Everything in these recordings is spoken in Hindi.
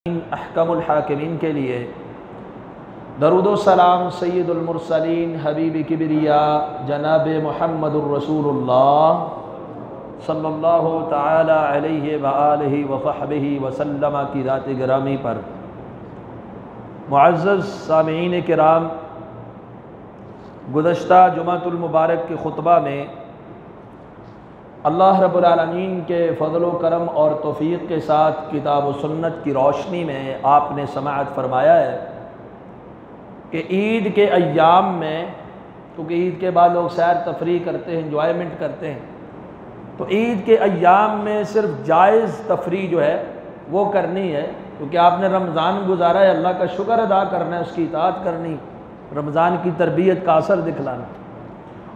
अहकमुल हाकिमीन के लिए दरूदो सलाम सय्यदुल मुरसलीन हबीब किबरिया जनाब मुहम्मदुर रसूलुल्लाह सल्लल्लाहु तआला अलैहि व आलिहि व सहबिहि व सल्लम की रात गिरामी पर मुअज़्ज़ज़ सामीईन किराम, गुज़श्ता जुमातुल मुबारक के खुतबा में अल्लाह रब्बुल आलमीन के फ़ज़ल व करम और तौफ़ीक़ के साथ किताब व सुन्नत की रोशनी में आपने समाअत फरमाया है कि ईद के अय्याम में, क्योंकि ईद के बाद लोग सैर तफरी करते हैं, इंजॉयमेंट करते हैं, तो ईद के अय्याम में सिर्फ जायज़ तफरी जो है वो करनी है, क्योंकि आपने रमज़ान गुजारा है, अल्लाह का शुक्र अदा करना है, उसकी इताअत करनी, रमज़ान की तरबियत का असर दिखलाना।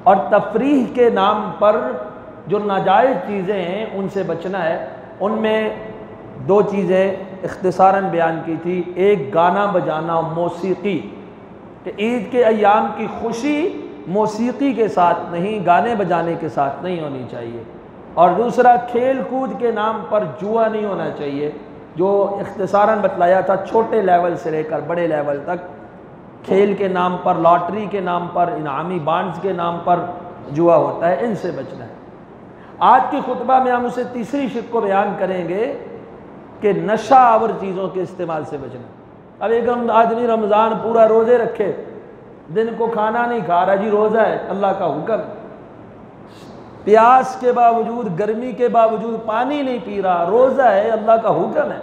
और तफरीह के नाम पर जो नाजायज़ चीज़ें हैं उनसे बचना है। उनमें दो चीज़ें इख्तिसारन बयान की थी। एक, गाना बजाना, मौसीकी, कि ईद के अय्याम की खुशी मौसीकी के साथ नहीं, गाने बजाने के साथ नहीं होनी चाहिए। और दूसरा, खेल कूद के नाम पर जुआ नहीं होना चाहिए, जो इख्तिसारन बतलाया था, छोटे लेवल से लेकर बड़े लेवल तक खेल के नाम पर, लॉटरी के नाम पर, इनामी बांड्स के नाम पर जुआ होता है, इनसे बचना है। आज के खुतबा में हम उसे तीसरी शिक को बयान करेंगे कि नशा आवर चीज़ों के इस्तेमाल से बचना। अब एक आदमी रमज़ान पूरा रोज़े रखे, दिन को खाना नहीं खा रहा, जी रोज़ा है, अल्लाह का हुक्म, प्यास के बावजूद, गर्मी के बावजूद पानी नहीं पी रहा, रोज़ा है, अल्लाह का हुक्म है।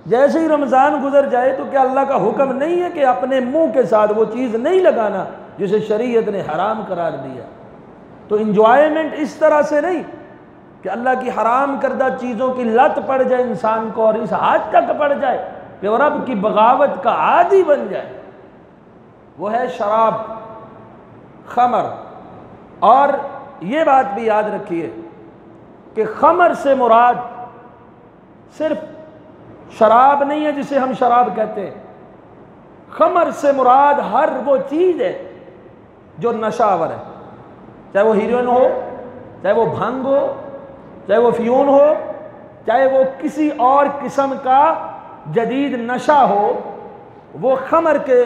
जैसे ही रमज़ान गुजर जाए तो क्या अल्लाह का हुक्म नहीं है कि अपने मुंह के साथ वो चीज़ नहीं लगाना जिसे शरीयत ने हराम करार दिया। तो इंजॉयमेंट इस तरह से नहीं कि अल्लाह की हराम करदा चीज़ों की लत पड़ जाए इंसान को और इस हद तक पड़ जाए कि वो रब की बगावत का आदी बन जाए। वो है शराब, खमर। और ये बात भी याद रखिए कि खमर से मुराद सिर्फ शराब नहीं है जिसे हम शराब कहते हैं। खमर से मुराद हर वो चीज़ है जो नशावर है, चाहे वो हीरोइन हो, चाहे वो भंग हो, चाहे वो फ्यून हो, चाहे वो किसी और किस्म का जदीद नशा हो। वो खमर के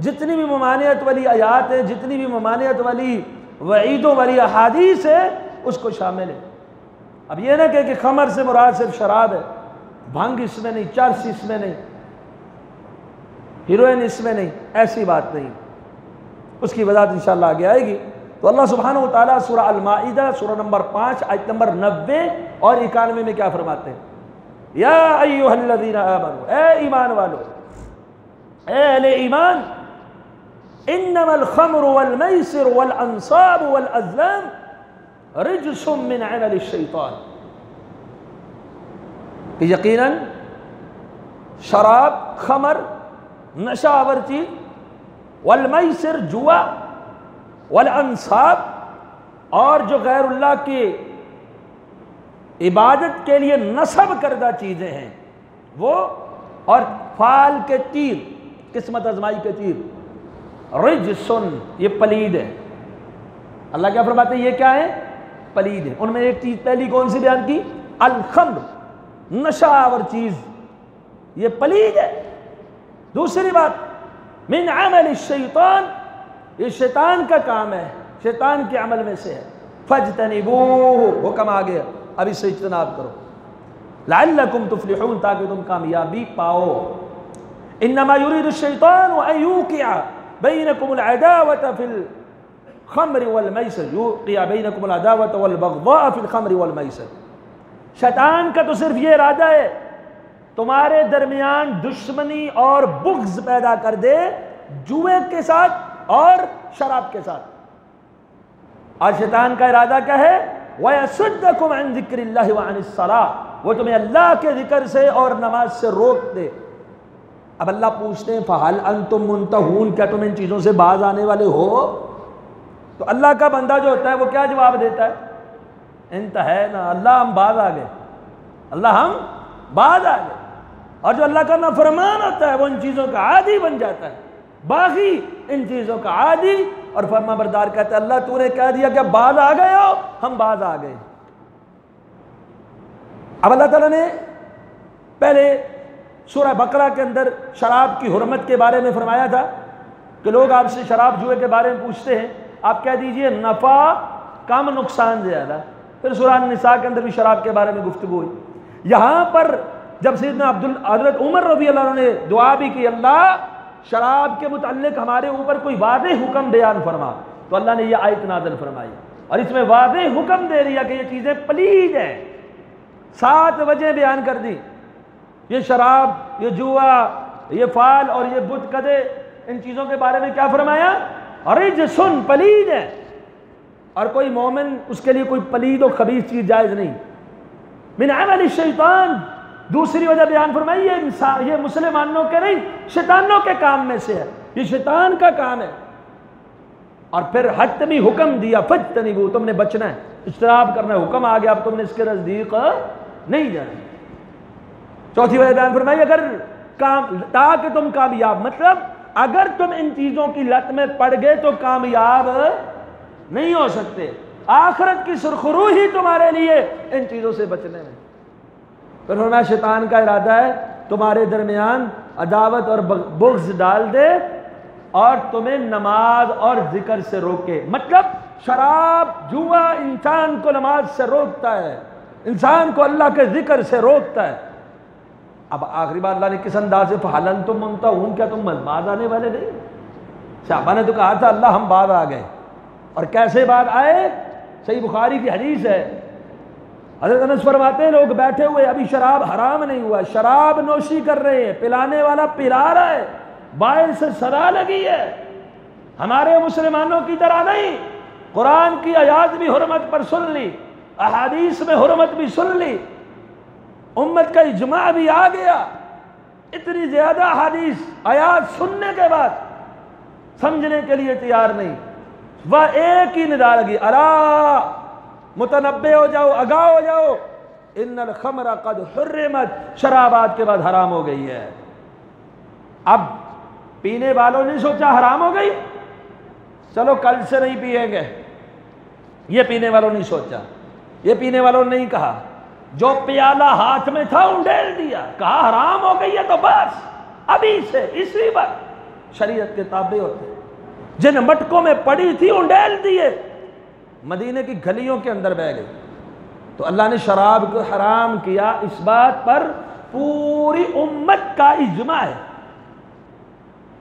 जितनी भी ममानियत वाली आयात है, जितनी भी ममानियत वाली वईदों वाली अहादीस है, उसको शामिल है। अब ये ना कि खमर से मुराद सिर्फ शराब है, भंग इसमें नहीं, चर्स इसमें नहीं, हीरोइन इसमें नहीं, ऐसी बात नहीं। उसकी वजाहत इंशाअल्लाह आगे आएगी। तो अल्लाह सुब्हानहू व तआला सूरह अल-माइदा सूरह नंबर 5 आयत नंबर 90 और 91 में क्या फरमाते हैं? या अय्युहल्लज़ीना आमनू, ए ईमान वालो, ए अहले ईमान, इन्नमल खम्रु वल मैसिर वल अंसाब वल अज़लाम रिज्सुम मिन अमलि शैतान, कि यकीनन शराब, खमर, नशा आवर चीज, वल मैसिर जुआ, वल अंसाब, और जो गैरुल्लाह की इबादत के लिए नसब करदा चीज़ें हैं वो, और फाल के तीर, किस्मत आजमाई के तीर, रिज्सुन, ये पलीद है। अल्लाह क्या फरमाते हैं? ये क्या है? पलीद है। उनमें एक चीज़ पहली कौन सी बयान की? अल खम्र, नशा आवर चीज़, ये पलीद है। दूसरी बात, मिन अमल शैतान, ये शैतान का काम है, शैतान के अमल में से है। फज्तनिबूहु, हुक्म आ गया, अब इससे इज्तनाब करो, लअल्लकुम तुफ्लिहून, ताकि तुम कामयाबी पाओ। इन्नमा युरीदु शैतानु अन यूक़िअ बैनकुमुल अदावत फिल खम्रि वल मैसिर, यूक़िअ बैनकुमुल अदावत वल बग़ज़ा फिल खम्रि वल मैसिर। शैतान का तो सिर्फ ये इरादा है तुम्हारे दरमियान दुश्मनी और बुग़्ज़ पैदा कर दे, जुए के साथ और शराब के साथ। और शैतान का इरादा क्या है? वयसुद्दकुम अन ज़िक्रिल्लाहि व अनिस सलाह, वो तुम्हें अल्लाह के जिक्र से और नमाज से रोक दे। अब अल्लाह पूछते हैं फहल अंतुम मुंतहून, क्या तुम इन चीज़ों से बाज आने वाले हो? तो अल्लाह का बंदा जो होता है वो क्या जवाब देता है? इंतहैना, अल्लाह हम बाज आ गए, अल्लाह हम बाज आ गए। और जो अल्लाह का नाफरमान होता है वो इन चीज़ों का आदी बन जाता है, बागी इन चीज़ों का आदी और फरमाबरदार कहता है अल्लाह तूने कह दिया कि बाज आ गए हो, हम बाज आ गए। अब अल्लाह ताला ने पहले सूरह बकरा के अंदर शराब की हुर्मत के बारे में फरमाया था कि लोग आपसे शराब जुए के बारे में पूछते हैं, आप कह दीजिए नफ़ा कम नुकसान ज़्यादा। फिर सूरह निसा के अंदर भी शराब के बारे में गुफ्तगू हुई। यहाँ पर जब सैयदना हज़रत उमर रज़ी अल्लाह अन्हु ने दुआ भी की, अल्लाह शराब के मुतल्लिक हमारे ऊपर कोई वाज़ेह हुक्म बयान फरमा, तो अल्लाह ने यह आयत नाज़िल फरमाई और इसमें वाज़ेह हुक्म दे दिया कि ये चीज़ें पलीद हैं। 7 वजह बयान कर दी, ये शराब, ये जुआ, ये फाल और ये बुत कदे, इन चीज़ों के बारे में क्या फरमाया? अरे जो सुन पलीद है, और कोई मोमिन उसके लिए कोई पलीद और खबीस चीज़ जायज़ नहीं। मिन अमल शैतान, दूसरी वजह बयान फरमाई, ये मुसलमानों के नहीं शैतानों के काम में से है, ये शैतान का काम है। और फिर हतमी हुक्म दिया, फज्तनिबू, तुमने बचना है, इज्तनाब करना है, हुक्म आ गया, अब तुमने इसके नज़दीक नहीं जाना। चौथी वजह बयान फरमाई, अगर काम ताकि तुम कामयाब, मतलब अगर तुम इन चीज़ों की लत में पड़ गए तो कामयाब नहीं हो सकते, आखिरत की सुरखरू ही तुम्हारे लिए इन चीज़ों से बचने में। फिर फरमाया शैतान का इरादा है तुम्हारे दरमियान अदावत और बुग़्ज़ डाल दे और तुम्हें नमाज और जिक्र से रोके। मतलब शराब जुआ इंसान को नमाज से रोकता है, इंसान को अल्लाह के जिक्र से रोकता है। अब आखिरी बार अल्लाह ने किस अंदाज से फहलन तुम मुनता हूं, क्या तुम बाज आने वाले नहीं? साहबा ने तो कहा था अल्लाह हम बाज आ गए, और कैसे बाज आए? सही बुखारी की हदीस है, हज़रत अनस फरमाते हैं लोग बैठे हुए, अभी शराब हराम नहीं हुआ, शराब नोशी कर रहे हैं, पिलाने वाला पिला रहा है, बाइल से सदा लगी है। हमारे मुसलमानों की तरह नहीं, कुरान की आयात भी हुर्मत पर सुन ली, अहादीस में हुर्मत भी सुन ली, उम्मत का इजमा भी आ गया। इतनी ज्यादा अहादीस आयात सुनने के बाद समझने के लिए तैयार नहीं, वह एक ही निदा लगी, अला मुतनब्बे हो जाओ, आगाह हो जाओ, इन्नल खमरा कद हुर्रिमत, शराब आज के बाद हराम हो गई है। अब पीने वालों ने सोचा हराम हो गई, चलो कल से नहीं पिएंगे, ये पीने वालों ने सोचा, ये पीने वालों ने नहीं कहा, जो प्याला हाथ में था उंडेल दिया, कहा हराम हो गई है तो बस अभी से इसी वक्त शरीयत के ताबे होते, जिन मटकों में पड़ी थी उंडेल दिए, मदीने की गलियों के अंदर बह गई। तो अल्लाह ने शराब को हराम किया, इस बात पर पूरी उम्मत का इज्मा है।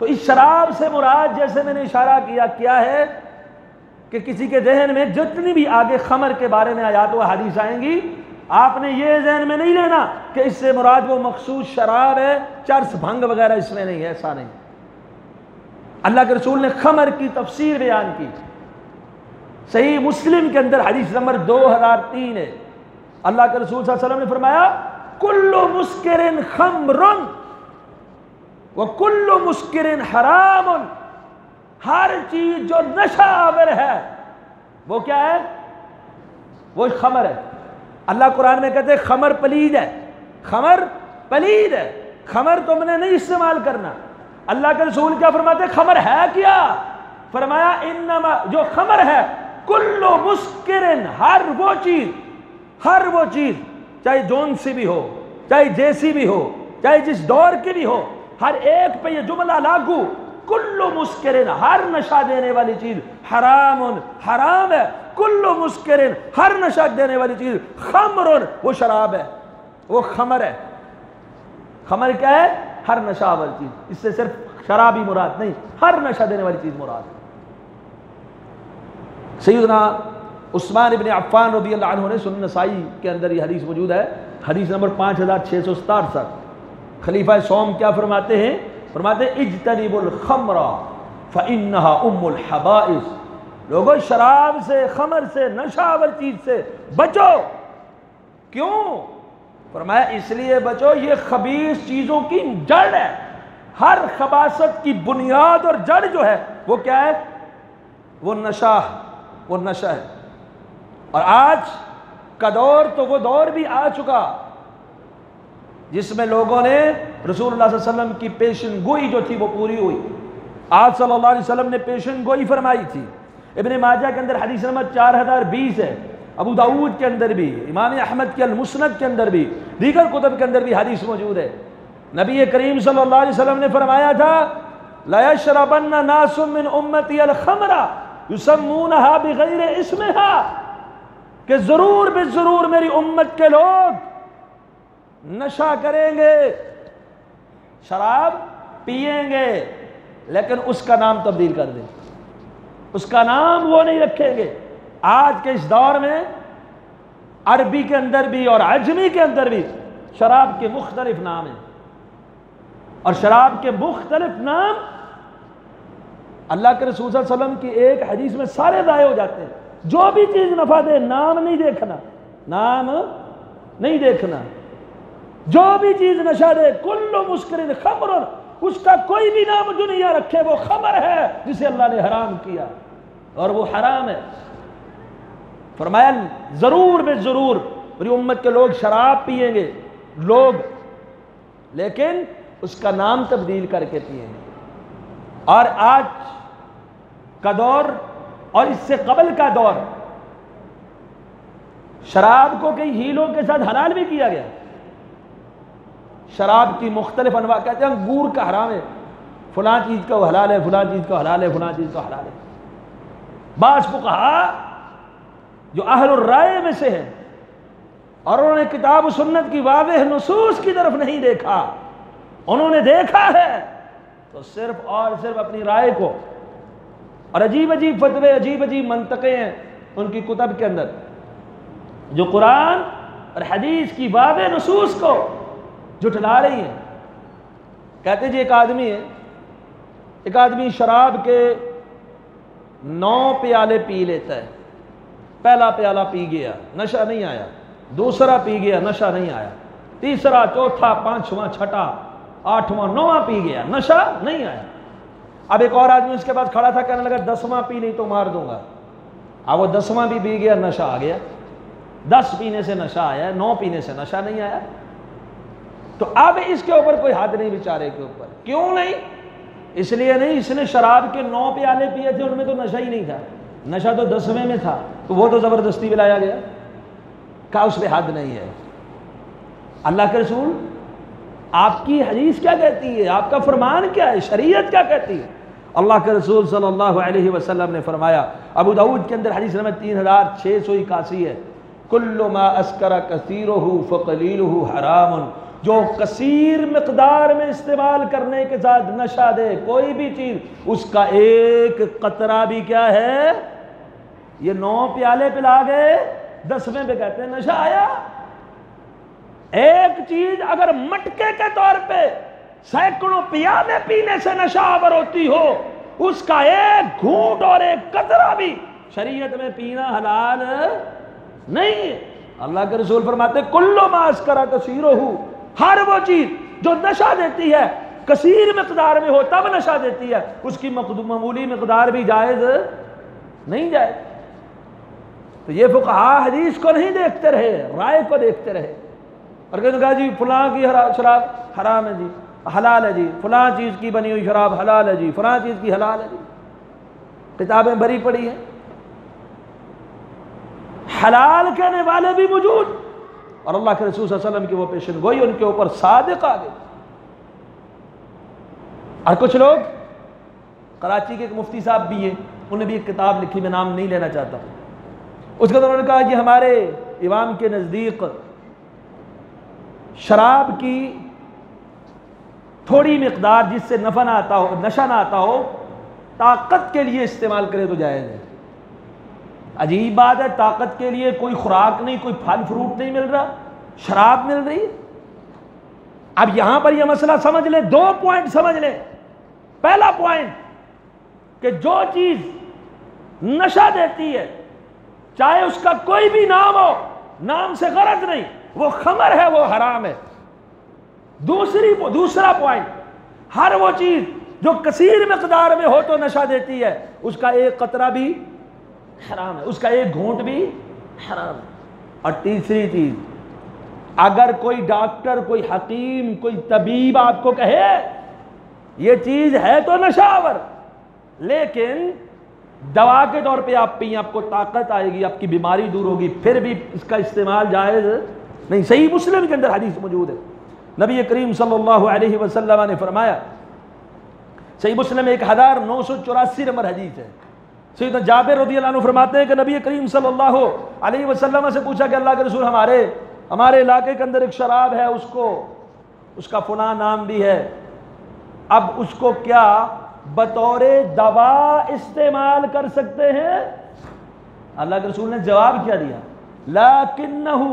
तो इस शराब से मुराद, जैसे मैंने इशारा किया, क्या है कि किसी के जहन में जितनी भी आगे खमर के बारे में आयात व हदीस आएंगी, आपने ये जहन में नहीं लेना कि इससे मुराद वो मखसूस शराब है, चर्स भंग वगैरह, इसमें नहीं है, ऐसा नहीं। अल्लाह के रसूल ने खमर की तफसीर बयान की, सही मुस्लिम के अंदर हदीस नंबर 2003 है। अल्लाह के रसूल सल्लल्लाहु अलैहि वसल्लम ने फरमाया, कुल्लु मुस्किरिन खम्रुन व कुल्लु मुस्किरिन हरामुन, हर चीज जो नशा आवर है वो क्या है? वो खमर है। अल्लाह कुरान में कहते हैं खमर पलीद है, खमर पलीद है, खमर तुमने नहीं इस्तेमाल करना। अल्लाह के रसूल क्या फरमाते? खमर है क्या? फरमाया इन्नमा, जो खमर है, कुल्लु मुस्किरिन, हर वो चीज चाहे जोन सी भी हो, चाहे जैसी भी हो, चाहे जिस दौर की भी हो, हर एक पे ये जुमला लागू, कुल्लु मुस्किरिन, हर नशा देने वाली चीज, हरामुन, हराम है, कुल्लु मुस्किरिन, हर नशा देने वाली चीज, खमरुन, वो शराब है, वो खमर है। खमर क्या है? हर नशा वाली चीज, इससे सिर्फ शराब ही मुराद नहीं, हर नशा देने वाली चीज मुराद है। सैयदना उस्मान इब्न अफ़्फ़ान रज़ियल्लाहु अन्हु ने सुनन नसाई के अंदर ये हदीस मौजूद है, हदीस नंबर 5667। खलीफा सोम क्या फरमाते हैं? फरमाते हैं इज्तनिबुल खमरा फ़इन्नहा उम्मुल हबाइस, लोगों शराब से, खमर से, नशावर चीज से बचो। क्यों? फरमाया इसलिए बचो, ये खबीस चीजों की जड़ है, हर खबासत की बुनियाद और जड़ जो है वो क्या है? वो नशा, वो नशा है। और आज का दौर तो वो दौर भी आ चुका जिसमें लोगों ने रसूलुल्लाह सल्लल्लाहु अलैहि वसल्लम की पेशन गोई जो थी वो पूरी हुई। आज सल्लल्लाहु अलैहि वसल्लम ने पेशन गोई फरमाई थी। इब्ने माजा के अंदर हदीस नंबर 4020 है, अबू दाऊद के अंदर भी, इमाम अहमद के अल मुस्नद के अंदर भी, दीगर कुतुब के अंदर भी हदीस मौजूद है नबी करीम सल्लल्लाहु अलैहि वसल्लम ने फरमाया था, ला यशरबन्ना नासुम मिन उम्मती अल खमरा युसम्मूनहा बिगैर इस्मिहा, कि जरूर बेजरूर मेरी उम्मत के लोग नशा करेंगे, शराब पिएंगे, लेकिन उसका नाम तब्दील कर देंगे, उसका नाम वो नहीं रखेंगे। आज के इस दौर में अरबी के अंदर भी और अजमी के अंदर भी शराब के मुख्तलिफ नाम हैं, और शराब के मुख्तलिफ नाम अल्लाह के रसूल सल्लल्लाहु अलैहि वसल्लम की एक हदीस में सारे दाए हो जाते हैं। जो भी चीज नफा दे, नाम नहीं देखना, नाम नहीं देखना। जो भी चीज नशा दे, कुल्लु मुस्करिन खमरुन, उसका कोई भी नाम दुनिया रखे वो खमर है जिसे अल्लाह ने हराम किया, और वो हराम है। फरमाया जरूर बे जरूर मेरी उम्मत के लोग शराब पिएंगे, लोग, लेकिन उसका नाम तब्दील करके पिएंगे। और आज का दौर और इससे कबल का दौर, शराब को कई हीलों के साथ हलाल भी किया गया। शराब की मुख्तलिफ अनवा, कहते हैं अंगूर का हराम है, फलां चीज का हलाल है, फलां चीज का हलाल है, फलां चीज का हलाल है। बास फुक़हा जो अहलुर राय में से है और उन्होंने किताब सुन्नत की वाज़ेह नुसूस की तरफ नहीं देखा, उन्होंने देखा है तो सिर्फ और सिर्फ अपनी राय को, और अजीब अजीब फतवे, अजीब अजीब मंतक़े हैं उनकी कुतब के अंदर जो कुरान और हदीस की वाज़ेह नुसूस को जुटला रही हैं। कहते जी एक आदमी शराब के 9 प्याले पी लेता है, पहला प्याला पी गया, नशा नहीं आया, दूसरा पी गया, नशा नहीं आया, तीसरा, चौथा, पांचवा, छठा, आठवां, 9वां पी गया, नशा नहीं आया। अब एक और आदमी उसके पास खड़ा था, कहने लगा 10वां पी नहीं तो मार दूंगा। अब वो 10वां भी पी गया, नशा आ गया। 10 पीने से नशा आया, 9 पीने से नशा नहीं आया। तो अब इसके ऊपर कोई हद नहीं बेचारे के ऊपर। क्यों नहीं? इसलिए नहीं, इसने शराब के 9 प्याले पिए थे, उनमें तो नशा ही नहीं था, नशा तो 10वें में था, तो वो तो जबरदस्ती पिलाया गया, क्या उस पर हद नहीं है। अल्लाह के रसूल, आपकी हदीस क्या कहती है, आपका फरमान क्या है, शरीयत क्या कहती है? अल्लाह के रसूल सल्लल्लाहु अलैहि वसल्लम ने फरमाया, अबू दाऊद के अंदर हदीस नंबर 3681 है, कुल्लु मा अस्करा कसीरुहु फकलीलुहु हरामुन, जो कसीर मिकदार में इस्तेमाल करने के साथ नशा दे कोई भी चीज, उसका एक कतरा भी क्या है, ये 9 प्याले पिला गए, 10वें पे कहते हैं नशा आया। एक चीज अगर मटके के तौर पे सैकड़ों प्याले पीने से नशा आवर होती हो, उसका एक घूंट और एक कतरा भी शरीयत में पीना हलाल नहीं है। अल्लाह के रसूल फरमाते कुल्लु मा अस्करा कसीरुहु, हर वो चीज जो नशा देती है, कसीर मिकदार में हो तब नशा देती है, उसकी मामूली मिकदार भी जायज नहीं जाए। तो ये फुक़हा हदीस को नहीं देखते रहे, राय को देखते रहे, और कहते कहा जी फलां की शराब हराम है जी, हलाल है जी, फलां चीज की बनी हुई शराब हलाल है जी, फलां चीज की हलाल है जी, किताबें भरी पड़ी हैं, हलाल कहने वाले भी मौजूद, और अल्लाह के रसूल सल्लल्लाहु अलैहि वसल्लम की वो पेशन गोई उनके ऊपर सादिक आ गई। और कुछ लोग, कराची के एक मुफ्ती साहब भी हैं, उन्होंने भी एक किताब लिखी, मैं नाम नहीं लेना चाहता, उसके अंदर उन्होंने कहा कि हमारे इमाम के नज़दीक शराब की थोड़ी मिकदार जिससे नफा ना आता हो, नशा ना आता हो, ताकत के लिए इस्तेमाल करे तो जायज़ है। अजीब बात है, ताकत के लिए कोई खुराक नहीं, कोई फल फ्रूट नहीं मिल रहा, शराब मिल रही है। अब यहां पर यह मसला समझ ले, 2 पॉइंट समझ ले। पहला पॉइंट कि जो चीज नशा देती है, चाहे उसका कोई भी नाम हो, नाम से गरज नहीं, वो खमर है, वो हराम है। दूसरा पॉइंट, हर वो चीज जो कसीर मिकदार में हो तो नशा देती है, उसका एक कतरा भी हराम है, उसका एक घूंट भी हराम है। और तीसरी चीज, अगर कोई डॉक्टर, कोई हकीम, कोई तबीब आपको कहे ये चीज है तो नशावर, लेकिन दवा के तौर पे आप पिए, आपको ताकत आएगी, आपकी बीमारी दूर होगी, फिर भी इसका इस्तेमाल जायज नहीं। सही मुस्लिम के अंदर हदीस मौजूद है, नबी करीम सल्लल्लाहु अलैहि वसल्लम ने फरमाया, सही मुस्लिम 1984 नंबर हदीस है, सैयदना जाबिर रज़ियल्लाहु अन्हु फरमाते हैं कि नबी करीम सल्लल्लाहु अलैहि वसल्लम से पूछा कि अल्लाह के रसूल, हमारे इलाके के अंदर एक शराब है, उसका फुला नाम भी है, अब उसको क्या बतौरे दवा इस्तेमाल कर सकते हैं? अल्लाह के रसूल ने जवाब क्या दिया? लाकिन्नहु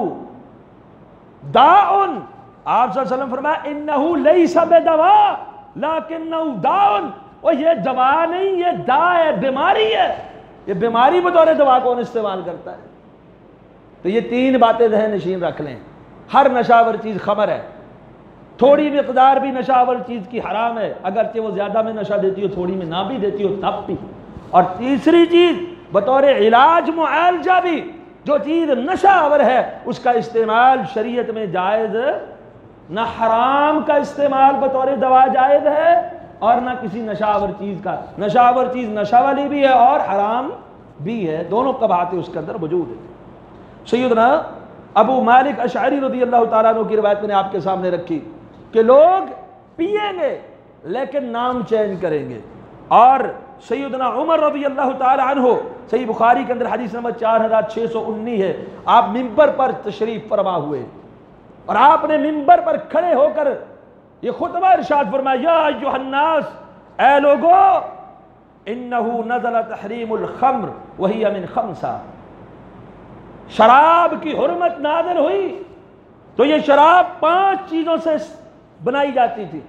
दाउन। आप सल्लल्लाहु अलैहि वसल्लम फरमाया, इन्नहु लैसा बिदवा लाकिन्नहु दाउन। और ये दवा नहीं, ये दा है, बीमारी है। ये बीमारी बतौर दवा कौन इस्तेमाल करता है? तो ये 3 बातें ज़हन नशीन रख लें। हर नशावर चीज़ खमर है, थोड़ी मिकदार भी नशावर चीज़ की हराम है, अगरचे वो ज़्यादा में नशा देती हो, थोड़ी में ना भी देती हो तब भी। और तीसरी चीज़ बतौर इलाज मुआलजा भी, जो चीज़ नशावर है उसका इस्तेमाल शरीयत में जायज़ ना, हराम का इस्तेमाल बतौर दवा जायज़ है और ना किसी नशावर चीज़ का। नशावर चीज़ नशा वाली भी है और हराम भी है, दोनों कबातें उसके अंदर मौजूद है। सैयदना अबू मालिक अशअरी रज़ियल्लाहु ताला अन्हु की रिवायत मैंने आपके सामने रखी कि लोग पिएंगे लेकिन नाम चेंज करेंगे। और सैयदना उमर रज़ियल्लाहु ताला अन्हु, सही बुखारी के अंदर हदीस नंबर 4619 है, आप मिंबर पर तशरीफ फरमा हुए और आपने मिंबर पर खड़े होकर ये खुतबा इरशाद फरमाया, या अय्युहन्नास, ऐ लोगो, इन्नहु नज़ल तहरीमुल खम्र वहिय मिन खम्सा। शराब की हुर्मत नाज़िल हुई तो ये शराब 5 चीजों से बनाई जाती थी।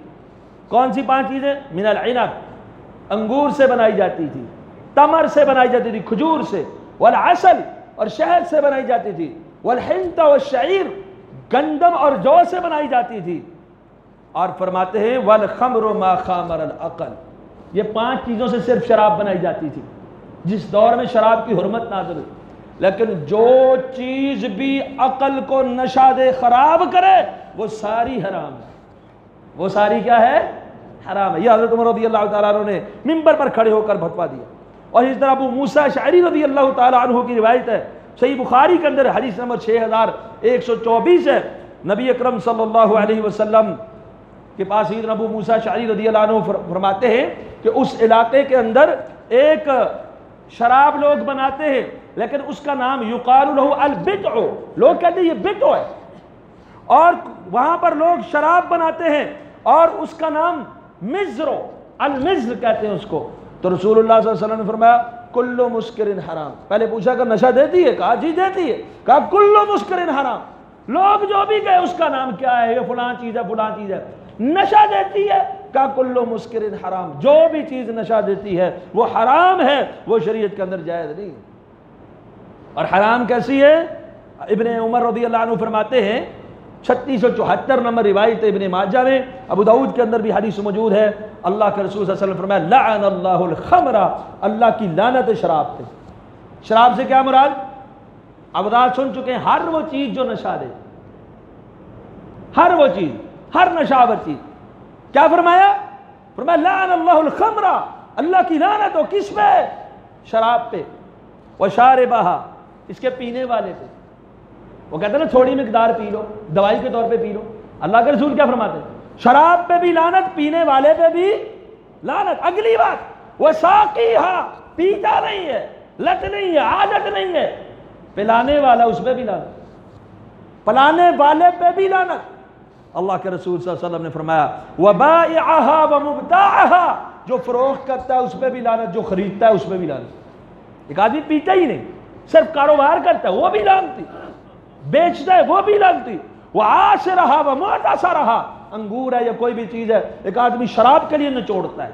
कौन सी 5 चीजें? मिनल इनब, अंगूर से बनाई जाती थी, तमर से बनाई जाती थी, खजूर से, वल असल, और शहद से बनाई जाती थी, वल हिंता व शईर, गंदम और जौ से बनाई जाती थी। और फरमाते हैं वल खम्रु मा खामरल अक़ल, ये 5 चीजों से सिर्फ शराब बनाई जाती थी जिस दौर में शराब की हुर्मत नाज़िल हुई। लेकिन जो चीज भी अकल को नशा दे, खराब करे, वो सारी हराम है। वो सारी क्या है? हराम है। यह हज़रत उमर रज़ियल्लाहु ताला अन्हु ने मिंबर पर खड़े होकर फतवा दिया। और इस तरह अबू मूसा अशअरी रज़ियल्लाहु ताला अन्हु की रिवायत है, सही बुखारी के अंदर हदीस नंबर 6124 है। नबी अकरम सल्लल्लाहु अलैहि वसल्लम के पास सैयदना अबू मूसा अशअरी रज़ियल्लाहु अन्हु फरमाते हैं कि उस इलाके के अंदर एक शराब लोग बनाते हैं, लेकिन उसका नाम युकालु लहू अल बिदअ, लोग कहते हैं ये बिदअ है। और वहां पर लोग शराब बनाते हैं और उसका नाम मिज़्र, अल मिज़्र कहते हैं उसको। तो रसूलुल्लाह सल्लल्लाहु अलैहि वसल्लम ने फरमाया कुल्लु मुस्किरिन हराम। पहले पूछा कि नशा देती है? कहा जी देती है। कहा कुल्लु मुस्किरिन हराम। लोग जो भी गए उसका नाम क्या है? ये फलां चीज है, फलां चीज है। नशा देती है? कहा कुल्लु मुस्किरिन हराम। जो भी चीज नशा देती है वो हराम है, वो शरीयत के अंदर जायज नहीं है। और हराम कैसी है? इब्ने उमर रज़ियल्लाहु अन्हु फरमाते हैं, 3674 नंबर रिवायत है इब्ने माजा में, अबू दाऊद के अंदर भी हदीस मौजूद है। अल्लाह के रसूल सल्लल्लाहु अलैहि वसल्लम फरमाया लअनल्लाहुल खमरा, अल्लाह की लानत है शराब पे। शराब से क्या मुराद? अब आप सुन चुके हैं, हर वो चीज जो नशा दे, हर वो चीज, हर नशावर चीज। क्या फरमाया? फरमाया लअनल्लाहुल खमरा, अल्लाह की लानत हो किस पे? शराब पे। व शारिबहा, इसके पीने वाले पे। वो कहते हैं ना थोड़ी मिकदार पी लो, दवाई के तौर पे पी लो। अल्लाह के रसूल क्या फरमाते हैं? शराब पे भी लानत, पीने वाले पे भी लानत। अगली बात, वह साक़ीहा, पीता नहीं है, लत नहीं है, आदत नहीं है, पिलाने वाला उस पे भी लानत, पिलाने वाले पे भी लानत। अल्लाह के रसूल सल्लल्लाहु अलैहि वसल्लम ने फरमाया वबाइअहा व मुब्ताअहा, जो फरोख्त करता है उस पे भी लानत, जो खरीदता है उस पे भी लानत। एक आदमी पीता ही नहीं, सिर्फ कारोबार करता है, वो भी लानती, बेचता है वो भी लानती। वह आश रहा व मुअतसा रहा, अंगूर है या कोई भी चीज है, एक आदमी शराब के लिए निचोड़ता है,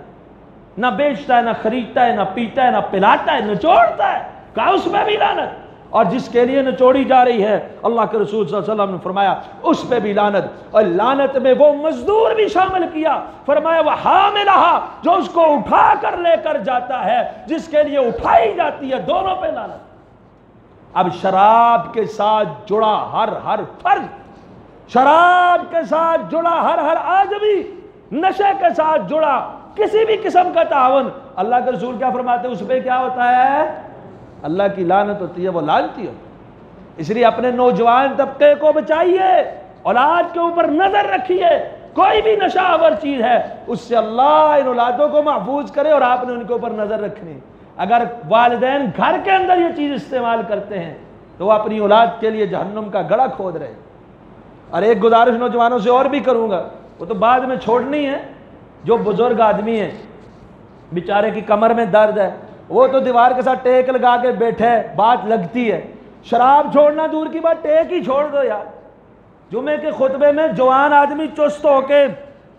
ना बेचता है, ना खरीदता है, ना पीता है, ना पिलाता है, निचोड़ता है, कहा उसमें भी लानत। और जिसके लिए निचोड़ी जा रही है, अल्लाह के रसूल सल्लल्लाहु अलैहि वसल्लम ने फरमाया उस पे भी लानत। और लानत में वो मजदूर भी शामिल किया, फरमाया वह हामिलहा, जो उसको उठा कर लेकर जाता है, जिसके लिए उठाई जाती है, दोनों पे लानत। अब शराब के साथ जुड़ा हर फर्द, शराब के साथ जुड़ा हर आदमी, नशे के साथ जुड़ा किसी भी किस्म का तावन, अल्लाह के रसूल क्या फरमाते हैं? उस पर क्या होता है? अल्लाह की लानत होती है, वो लानती हो। इसलिए अपने नौजवान तबके को बचाइए, औलाद के ऊपर नजर रखिए, कोई भी नशावर चीज है उससे अल्लाह इन औलादों को महफूज करे और आपने उनके ऊपर नजर रखनी। अगर वालिदैन घर के अंदर ये चीज इस्तेमाल करते हैं तो वो अपनी औलाद के लिए जहन्नुम का गड़ा खोद रहे। और एक गुजारिश नौजवानों से और भी करूंगा, वो तो बाद में छोड़नी है। जो बुजुर्ग आदमी है, बेचारे की कमर में दर्द है, वो तो दीवार के साथ टेक लगा के बैठे, बात लगती है। शराब छोड़ना दूर की बात, टेक ही छोड़ दो यार। जुमे के खुतबे में जवान आदमी चुस्त होके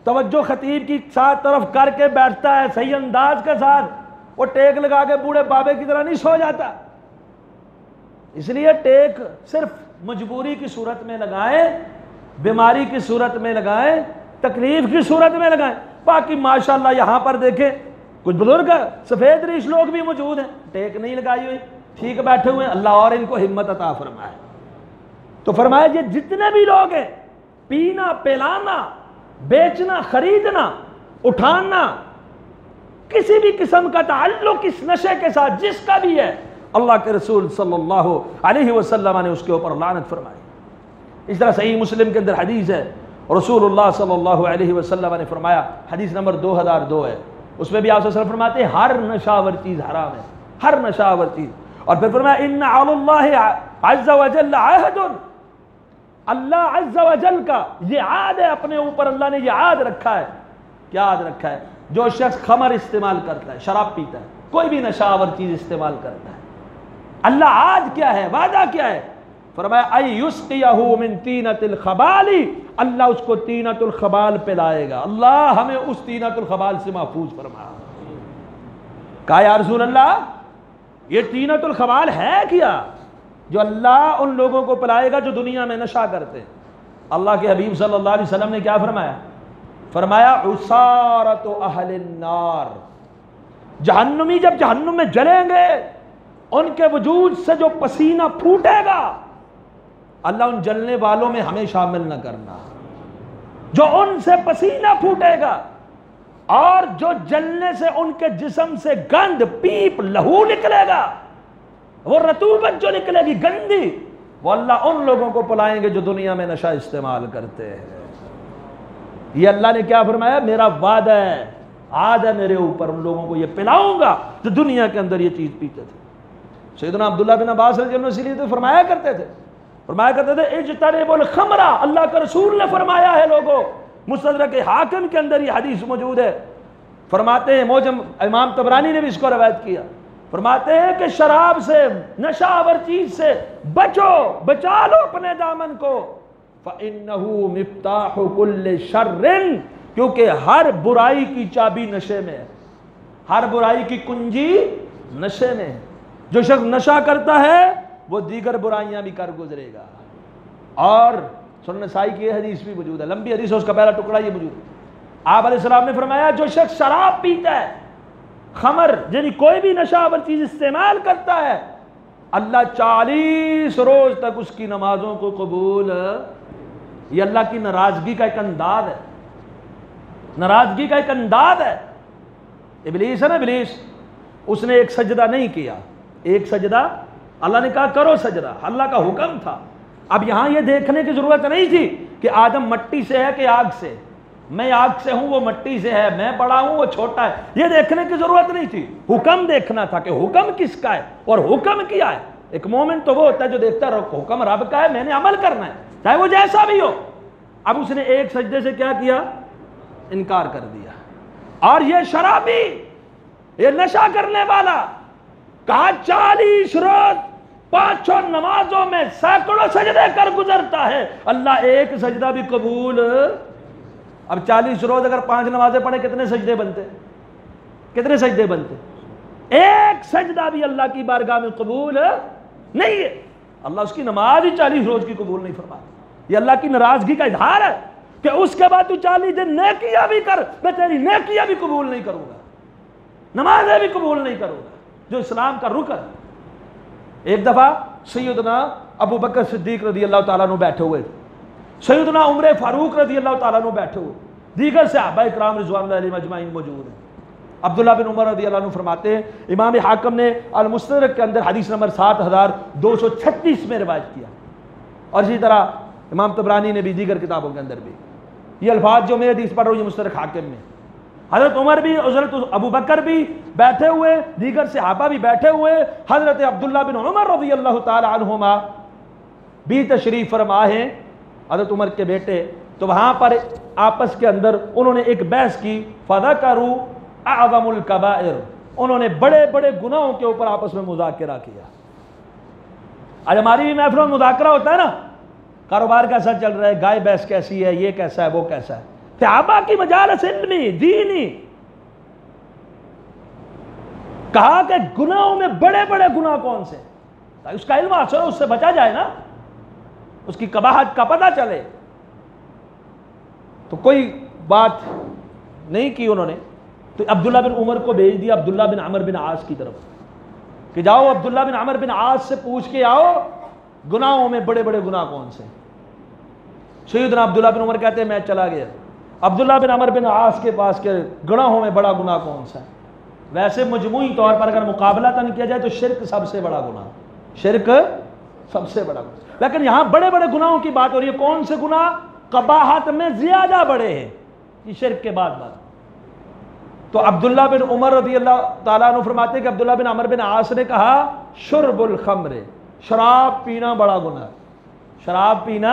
तवज्जो खतीब की साथ तरफ करके बैठता है सही अंदाज के साथ, वो टेक लगा के बूढ़े बाबे की तरह नहीं सो जाता। इसलिए टेक सिर्फ मजबूरी की सूरत में लगाएं, बीमारी की सूरत में लगाएं, तकलीफ की सूरत में लगाएं। बाकी माशाल्लाह यहां पर देखें कुछ बुजुर्ग सफेद रीश लोग भी मौजूद हैं, टेक नहीं लगाई हुई, ठीक बैठे हुए हैं। अल्लाह और इनको हिम्मत अता फरमाए। तो फरमाया ये जितने भी लोग हैं, पीना, पिलाना, बेचना, खरीदना, उठाना, किसी भी किस्म का ताल्लुक इस नशे के साथ जिसका भी है, अल्लाह के रसूल सल्लल्लाहु अलैहि वसल्लम ने उसके ऊपर लानत फरमाई। इस तरह सही मुस्लिम के अंदर हदीस है, रसूलुल्लाह सल्लल्लाहु अलैहि वसल्लम ने फरमाया, हदीस नंबर 2002 है, उसमें भी आप सल्लल्लाहु अलैहि वसल्लम फरमाते हैं हर नशावर चीज हराम है, हर नशावर चीज। और फिर फरमाया इन्ना अलल्लाहि अज़्ज़ा व जल्ल अहदुन, अल्लाह अज़्ज़ा व जल का ये आद है, अपने ऊपर अल्लाह ने ये आद रखा है। क्या आद रखा है? जो शख्स खमर इस्तेमाल करता है, शराब पीता है, कोई भी नशावर चीज इस्तेमाल करता है, अल्लाह आज क्या है, वादा क्या है? फरमाया अयुस्क़ियहु मिन तीनतिल खबाली, अल्लाह उसको तीनतुल खबाल पिलाएगा। अल्लाह हमें उस तीनतुल खबाल से महफूज फरमा। कहा या रसूल अल्लाह ये तीनतुल खबाल है क्या जो अल्लाह उन लोगों को पिलाएगा जो दुनिया में नशा करते हैं? अल्लाह के हबीब सल्लल्लाहु अलैहि वसल्लम ने क्या फरमाया? फरमाया उसारतु अहलिन नार, जहन्नुमी जब जहन्नुम में जलेंगे उनके वजूद से जो पसीना फूटेगा, अल्लाह उन जलने वालों में हमें शामिल न करना। जो उनसे पसीना फूटेगा और जो जलने से उनके जिस्म से गंद, पीप, लहू निकलेगा, वो रतूबत जो निकलेगी गंदी, वो अल्लाह उन लोगों को पिलाएंगे जो दुनिया में नशा इस्तेमाल करते हैं। ये अल्लाह ने क्या फरमाया? मेरा वादा है, आद है मेरे ऊपर, उन लोगों को ये पिलाऊंगा जो दुनिया के अंदर ये चीज पीते थे। सैयदना अब्दुल्लाह बिन अब्बास रज़ियल्लाहु अन्हु इसीलिए तो फरमाया करते थे इज्तनिबुल खमरा, अल्लाह के रसूल ने फरमाया है लोगों। मुस्तदरक हाकिम के अंदर ये हदीस मौजूद है। फरमाते हैं, मौजम इमाम तबरानी ने भी इसको रवायत किया, फरमाते हैं कि शराब से, नशावर चीज से बचो, बचा लो अपने दामन को। फ़इन्नहु मिफ्ताहु कुल्लि शर्रिन, क्योंकि हर बुराई की चाबी नशे में है, हर बुराई की कुंजी नशे में है। जो शख्स नशा करता है वो दीगर बुराइयां भी कर गुजरेगा। और सुनन नसाई की हदीस भी मौजूद है, लंबी हदीस है, उसका पहला टुकड़ा ये मौजूद है। आप अलैहिस्सलाम ने फरमाया जो शख्स शराब पीता है, खमर यानी कोई भी नशावर चीज इस्तेमाल करता है, अल्लाह 40 रोज तक उसकी नमाजों को कबूल। ये अल्लाह की नाराजगी का एक अंदाज है, नाराजगी का एक अंदाज है। इब्लीस है ना, इब्लीस, उसने एक सजदा नहीं किया, एक सजदा अल्लाह ने कहा करो सजदा, अल्लाह का हुक्म था। अब यहां यह देखने की जरूरत नहीं थी कि आदम मट्टी से है कि आग से, मैं आग से हूं वो मट्टी से है, मैं बड़ा हूं वो छोटा है, यह देखने की जरूरत नहीं थी। हुक्म देखना था कि हुक्म किसका है और हुक्म किया है। एक मोमेंट तो वो होता है जो देखता रहो हुक्म रब का है, मैंने अमल करना है, चाहे वो जैसा भी हो। अब उसने एक सजदे से क्या किया? इनकार कर दिया। और ये शराबी, ये नशा करने वाला, कहा 40 रोज 5 नमाजों में सैकड़ों सजदे कर गुजरता है, अल्लाह एक सजदा भी कबूल। अब 40 रोज अगर 5 नमाजें पढ़े कितने सजदे बनते? कितने सजदे बनते? एक सजदा भी अल्लाह की बारगाह में कबूल नहीं है। अल्लाह उसकी नमाज ही 40 रोज की कबूल नहीं फरमा। ये अल्लाह की नाराजगी का इजहार है कि उसके बाद तू 40 दिन नेकियां भी कर, मैं तेरी नेकियां भी कबूल नहीं करूंगा, नमाजें भी कबूल नहीं करूंगा, जो इस्लाम का रुकन। एक दफा सैयदना अबू बकर सिद्दीक रज़ी अल्लाह ताला अन्हु बैठे हुए थे, सैयदना उमर फारूक रज़ी अल्लाह ताला अन्हु बैठे हुए, दीगर सहाबा इकराम रिज़वानुल्लाह अलैहिम अजमाइन मौजूद हैं। अब्दुल्लाह बिन उमर रज़ी अल्लाह अन्हु फरमाते हैं, इमाम हाकिम ने अल मुस्तदरक के अंदर हदीस नंबर 7236 में रिवायत किया, और इसी तरह इमाम तबरानी ने भी दीगर किताबों के अंदर भी ये अल्फाज जो मैं हदीस पढ़ रहा हूँ, ये मुस्तदरक हाकिम में। हज़रत उमर भी, हज़रत अबू बकर भी बैठे हुए, दीगर सहाबा भी बैठे हुए, हज़रत अब्दुल्ला बिन उमर रज़ियल्लाहु ताला अन्हुमा भी तशरीफ़ फरमा है, हज़रत उमर के बेटे। तो वहाँ पर आपस के अंदर उन्होंने एक बहस की, फ़ज़करू अअज़मुल कबाइर, उन्होंने बड़े बड़े गुनाहों के ऊपर आपस में मुज़ाकरा किया। आज हमारी भी महफिलों में मुज़ाकरा होता है ना, कारोबार कैसा चल रहा है, गाय भैंस कैसी है, ये कैसा है, वो कैसा है। सहाबा की मजालिस इल्मी दीनी, कहा कि गुनाहों में बड़े बड़े गुनाह कौन से, ताकि उसका इल्म हासिल हो, उससे बचा जाए ना, उसकी कबाहत का पता चले। तो कोई बात नहीं की उन्होंने, तो अब्दुल्ला बिन उमर को भेज दिया अब्दुल्ला बिन अमर बिन आस की तरफ कि जाओ अब्दुल्ला बिन अमर बिन आस से पूछ के आओ गुनाहों में बड़े बड़े गुनाह कौन से। सैयदना अब्दुल्ला बिन उमर कहते हैं मैं चला गया अब्दुल्ला बिन अमर बिन आस के पास के गुनाहों में बड़ा गुनाह कौन सा है। वैसे मजमूई तौर पर अगर मुकाबला तन किया जाए तो शिरक सबसे बड़ा गुनाह, शिरक सबसे बड़ा गुनाह। लेकिन यहां बड़े बड़े गुनाहों की बात हो रही है। कौन से गुनाह कबाहत में ज्यादा बड़े हैं, ये शिरक के बाद बात। तो अब्दुल्ला बिन उमर रज़ियल्लाहु ताला अन्हु फरमाते हैं कि अब्दुल्ला बिन अमर बिन आस ने कहा शुर्बुल खम्र, शराब पीना बड़ा गुनाह, शराब पीना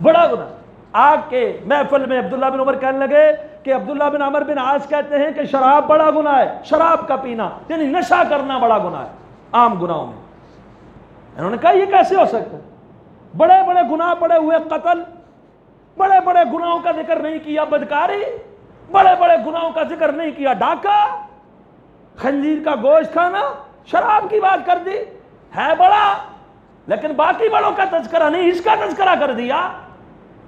बड़ा गुनाह। आके महफिल में अब्दुल्ला बिन उमर कहने लगे कि अब्दुल्ला बिन अमर बिन आस कहते हैं कि शराब बड़ा गुनाह है, शराब का पीना यानी नशा करना बड़ा गुनाह है आम गुनाहों में। इन्होंने कहा ये कैसे हो सकता है, बड़े बड़े गुनाह पड़े हुए, कत्ल, बड़े बड़े गुनाहों का जिक्र नहीं किया, बदकारी, बड़े बड़े गुनाहों का जिक्र नहीं किया, डाका, खंजीर का गोश्त खाना, शराब की बात कर दी, है बड़ा, लेकिन बाकी बड़ों का तज़किरा नहीं, इसका तज़किरा कर दिया।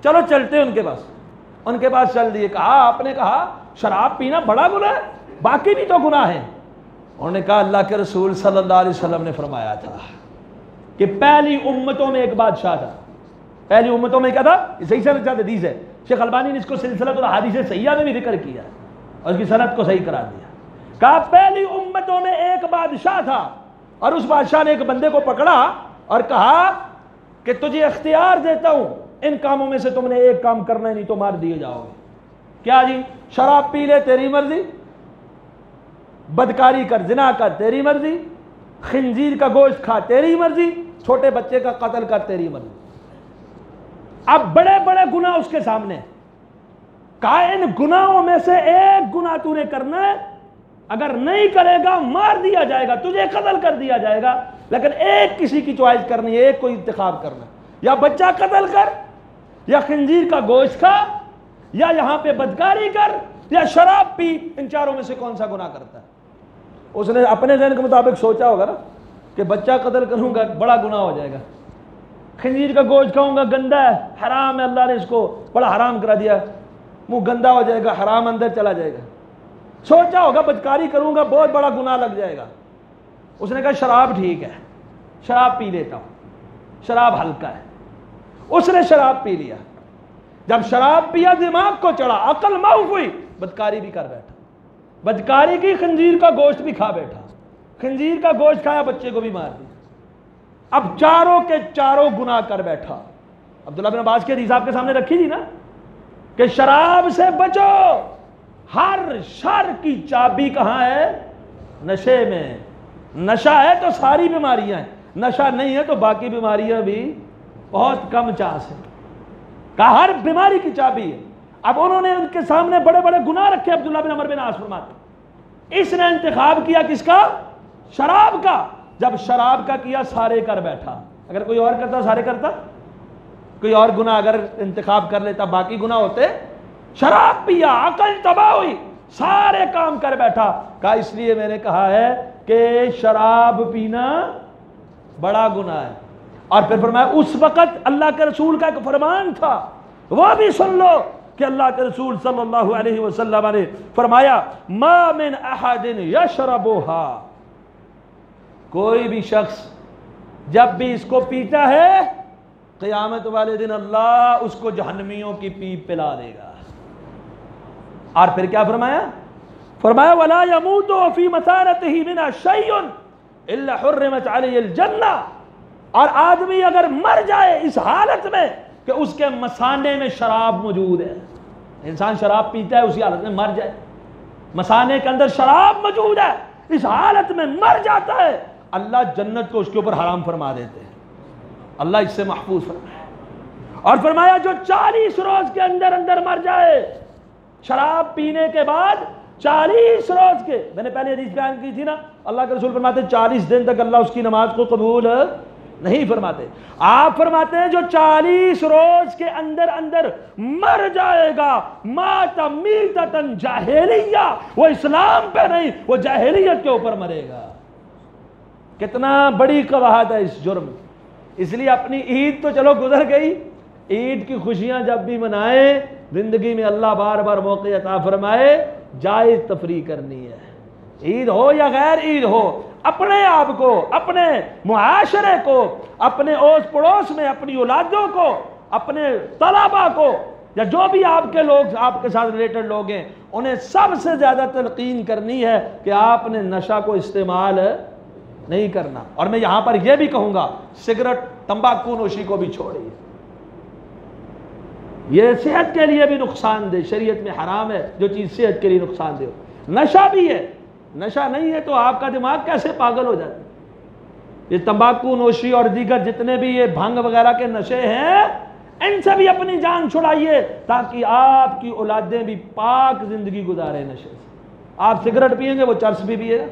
चलो चलते उनके पास चल दिए। कहा आपने कहा शराब पीना बड़ा गुनाह है, बाकी भी तो गुनाह है। उन्होंने कहा अल्लाह के रसूल सल्लल्लाहु अलैहि वसल्लम ने फरमाया था कि पहली उम्मतों में एक बादशाह था। पहली उम्मतों में क्या था, सही सनद हदीस है, शेख अलबानी ने इसको सिलसिलतुल अहादीस सहीहा में भी जिक्र किया और उसकी सनद को सही करार दिया। कहा पहली उम्मतों में एक बादशाह था और उस बादशाह ने एक बंदे को पकड़ा और कहा कि तुझे इख्तियार देता हूं, इन कामों में से तुमने एक काम करना है, नहीं तो मार दिए जाओगे। क्या जी, शराब पी ले तेरी मर्जी, बदकारी कर, जिना कर तेरी मर्जी, खिंजीर का गोश्त खा तेरी मर्जी, छोटे बच्चे का कत्ल कर तेरी मर्जी। अब बड़े बड़े गुनाह उसके सामने, कहा इन गुनाहों में से एक गुनाह तूने करना है, अगर नहीं करेगा मार दिया जाएगा, तुझे कत्ल कर दिया जाएगा। लेकिन एक किसी की चॉइस करनी है, एक कोई इंतखाब करना, या बच्चा कत्ल कर, या खिंजीर का गोश्त खा, या यहां पे बदकारी कर, या शराब पी। इन चारों में से कौन सा गुनाह करता है। उसने अपने ज़हन के मुताबिक सोचा होगा ना कि बच्चा कत्ल करूंगा बड़ा गुनाह हो जाएगा, खंजीर का गोश्त खाऊंगा गंदा है, हराम है, अल्लाह ने इसको बड़ा हराम करा दिया, मुंह गंदा हो जाएगा, हराम अंदर चला जाएगा। सोचा होगा बदकारी करूंगा बहुत बड़ा गुनाह लग जाएगा। उसने कहा शराब ठीक है, शराब पी लेता हूं, शराब हल्का है। उसने शराब पी लिया, जब शराब पिया दिमाग को चढ़ा, अकल माऊफ हुई, बदकारी भी कर बैठा, बदकारी की, खंजीर का गोश्त भी खा बैठा, खंजीर का गोश्त खाया, बच्चे को भी मार दिया। अब चारों के चारों गुनाह कर बैठा। अब्दुल्ला बिन अब्बास के हदीस आपके सामने रखी थी ना कि शराब से बचो, हर शर की चाबी कहां है, नशे में। नशा है तो सारी बीमारियां हैं, नशा नहीं है तो बाकी बीमारियां भी बहुत कम चांस है। कहा हर बीमारी की चाबी है। अब उन्होंने उनके सामने बड़े बड़े गुनाह रखे। अब्दुल्ला बिन अमर बिन आस फरमाते, इसने इंतखाब किया किसका, शराब का। जब शराब का किया सारे कर बैठा। अगर कोई और करता सारे करता, कोई और गुनाह अगर इंतखाब कर लेता बाकी गुनाह होते। शराब पिया, अकल तबाह हुई, सारे काम कर बैठा। कहा इसलिए मैंने कहा है कि शराब पीना बड़ा गुनाह है। और फिर फरमाया उस वक्त अल्लाह के रसूल का एक फरमान था, वह भी सुन लो कि अल्लाह के रसूल सल्लल्लाहु अलैहि वसल्लम ने फरमाया मा मिन अहदिन यशरबुहा, कोई भी शख्स जब भी इसको पीता है क़यामत वाले दिन अल्लाह उसको जहन्नमियों की पीप पिला देगा। और फिर क्या फरमाया, फरमाया वला यमूतु फी मसारतिही मिना शैउन इल्ला हुर्रिमत अलैहिल जन्नह। और आदमी अगर मर जाए इस हालत में कि उसके मसाने में शराब मौजूद है। इंसान शराब पीता है, उसी हालत में मर जाए, मसाने के अंदर शराब मौजूद है, इस हालत में मर जाता है, अल्लाह जन्नत को उसके ऊपर हराम फरमा देते हैं। अल्लाह इससे महफूज फरमाए। और फरमाया जो 40 रोज के अंदर अंदर मर जाए, शराब पीने के बाद 40 रोज के, मैंने पहले हदीस बयान की थी ना, अल्लाह के रसूल फरमाते 40 दिन तक अल्लाह उसकी नमाज को कबूल नहीं फरमाते। आप फरमाते हैं जो 40 रोज के अंदर अंदर मर जाएगा, माता मीततन जाहिलिया, वो इस्लाम पे नहीं, वो जाहिलियत के ऊपर मरेगा। कितना बड़ी कवाहत है इस जुर्म। इसलिए अपनी ईद तो चलो गुजर गई, ईद की खुशियां जब भी मनाए, जिंदगी में अल्लाह बार बार मौके अता फरमाए, जायज तफरी करनी है। ईद हो या गैर ईद हो, अपने आप को, अपने मुआशरे को, अपने ओस पड़ोस में अपनी औलादों को, अपने तलबा को, या जो भी आपके लोग, आपके साथ रिलेटेड लोग हैं, उन्हें सबसे ज्यादा तलकीन करनी है कि आपने नशा को इस्तेमाल नहीं करना। और मैं यहां पर यह भी कहूंगा, सिगरेट तंबाकू नोशी को भी छोड़िए, यह सेहत के लिए भी नुकसानदेह, शरीयत में हराम है जो चीज सेहत के लिए नुकसानदेह हो। नशा भी है, नशा नहीं है तो आपका दिमाग कैसे पागल हो जाता है। ये तंबाकू नोशी और दीगर जितने भी ये भांग वगैरह के नशे हैं, इनसे भी अपनी जान छुड़ाइए ताकि आपकी औलादें भी पाक जिंदगी गुजारे नशे से। आप सिगरेट पिएंगे वो चर्स भी पिएगा,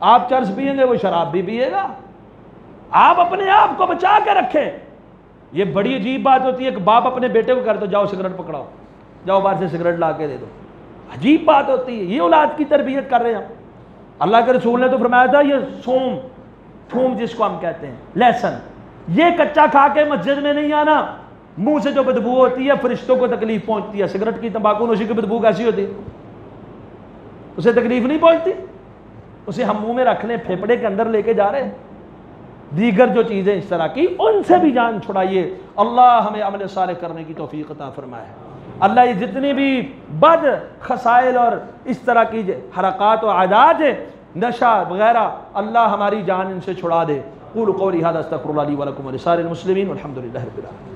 आप चर्स पिएंगे वो शराब भी पिएगा। आप अपने आप को बचा के रखें। ये बड़ी अजीब बात होती है कि बाप अपने बेटे को कर दो, जाओ सिगरेट पकड़ाओ, जाओ बाहर से सिगरेट ला के दे दो। अजीब बात होती है। ये औलाद की तरबियत कर रहे हैं हम। अल्लाह के रसूल ने तो फरमाया था ये सोम, थूम जिसको हम कहते हैं, लहसन, ये कच्चा खा के मस्जिद में नहीं आना, मुंह से जो बदबू होती है फरिश्तों को तकलीफ पहुंचती है। सिगरेट की तंबाकू नोशी की बदबू कैसी होती है, उसे तकलीफ नहीं पहुंचती, उसे हम मुंह में रख लें, फेफड़े के अंदर लेके जा रहे हैं। दीगर जो चीजें इस तरह की, उनसे भी जान छुड़ाइए। अल्लाह हमें अमल साले करने की तौफीक अता फरमाए। अल्लाह ये जितनी भी बद खसाइल और इस तरह की हरकत और आदात है, नशा वगैरह, अल्लाह हमारी जान इनसे छुड़ा दे। क़ुलू क़ौली हाज़ा अस्तग़फ़िरुल्लाह ली व लकुम व लिसाइरिल मुस्लिमीन वल्हम्दुलिल्लाहि रब्बिल आलमीन।